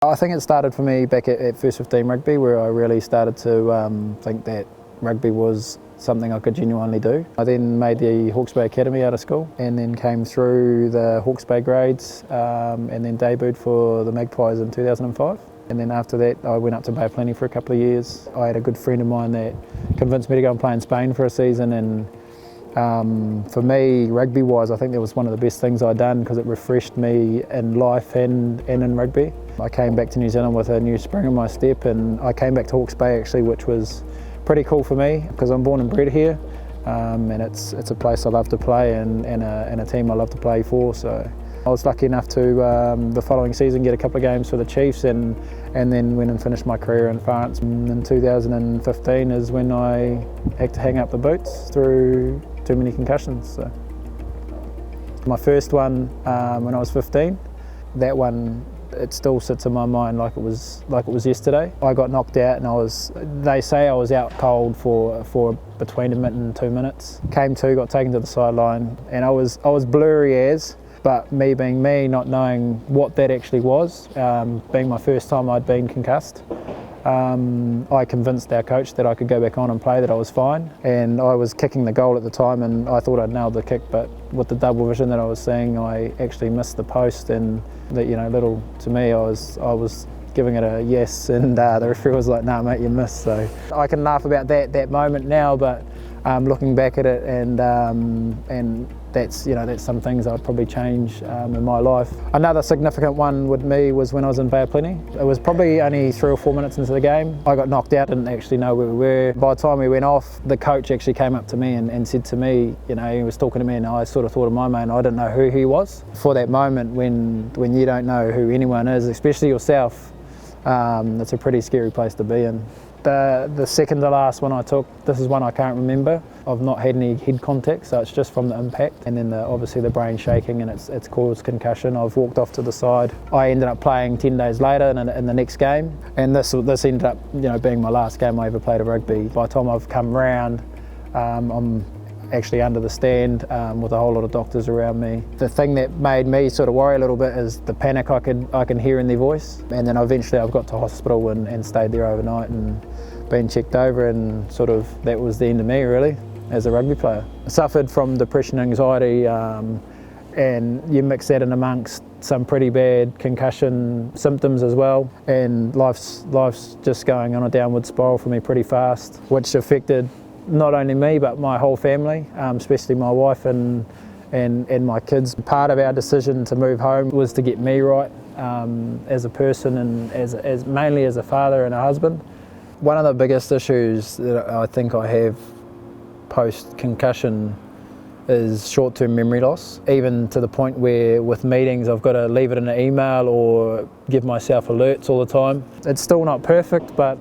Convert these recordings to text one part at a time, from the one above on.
I think it started for me back at First 15 Rugby, where I really started to think that rugby was something I could genuinely do. I then made the Hawke's Bay Academy out of school and then came through the Hawke's Bay grades and then debuted for the Magpies in 2005. And then after that I went up to Bay Plenty for a couple of years. I had a good friend of mine that convinced me to go and play in Spain for a season, and for me, rugby-wise, I think that was one of the best things I'd done because it refreshed me in life and in rugby. I came back to New Zealand with a new spring in my step, and I came back to Hawke's Bay actually, which was pretty cool for me because I'm born and bred here, and it's a place I love to play and a team I love to play for. So I was lucky enough to the following season get a couple of games for the Chiefs, and then went and finished my career in France. In 2015 is when I had to hang up the boots through too many concussions. So my first one when I was 15, that one, it still sits in my mind like it was yesterday. I got knocked out, and they say I was out cold for between a minute and 2 minutes. Came to, got taken to the sideline, and I was blurry as. But me being me, not knowing what that actually was, being my first time I'd been concussed, I convinced our coach that I could go back on and play, that I was fine. And I was kicking the goal at the time, and I thought I'd nailed the kick, but with the double vision that I was seeing, I actually missed the post. And that, little to me, I was giving it a yes, and the referee was like, "Nah, mate, you missed." So I can laugh about that moment now, but looking back at it, and that's some things I'd probably change in my life. Another significant one with me was when I was in Bay Plenty. It was probably only 3 or 4 minutes into the game. I got knocked out, didn't actually know where we were. By the time we went off, the coach actually came up to me and said to me, he was talking to me, and I sort of thought of my mate, I didn't know who he was. For that moment when you don't know who anyone is, especially yourself, it's a pretty scary place to be in. The second to last one I took, this is one I can't remember. I've not had any head contact, so it's just from the impact, and then obviously the brain shaking, and it's caused concussion. I've walked off to the side. I ended up playing 10 days later in the next game, and this ended up being my last game I ever played of rugby. By the time I've come round, I'm actually under the stand with a whole lot of doctors around me. The thing that made me sort of worry a little bit is the panic I can hear in their voice. And then eventually I've got to hospital and stayed there overnight and been checked over, and sort of that was the end of me really as a rugby player. I suffered from depression, anxiety, and you mix that in amongst some pretty bad concussion symptoms as well, and life's just going on a downward spiral for me pretty fast, which affected not only me but my whole family, especially my wife and my kids. Part of our decision to move home was to get me right as a person, and as mainly as a father and a husband. One of the biggest issues that I think I have post-concussion is short-term memory loss, even to the point where with meetings I've got to leave it in an email or give myself alerts all the time. It's still not perfect, but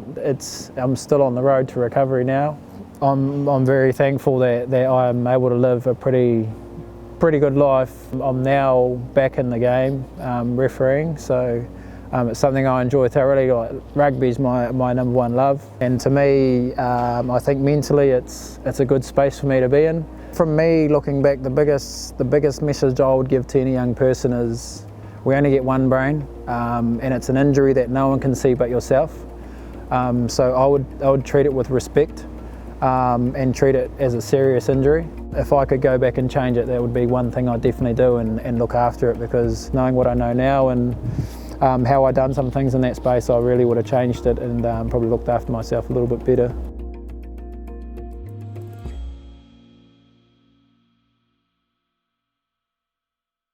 I'm still on the road to recovery now. I'm very thankful that I'm able to live a pretty good life. I'm now back in the game refereeing, so it's something I enjoy thoroughly. Rugby's my number one love, and to me, I think mentally it's a good space for me to be in. From me looking back, the biggest message I would give to any young person is we only get one brain, and it's an injury that no one can see but yourself. So I would treat it with respect. And treat it as a serious injury. If I could go back and change it, that would be one thing I'd definitely do, and look after it, because knowing what I know now and how I done some things in that space, I really would have changed it and probably looked after myself a little bit better.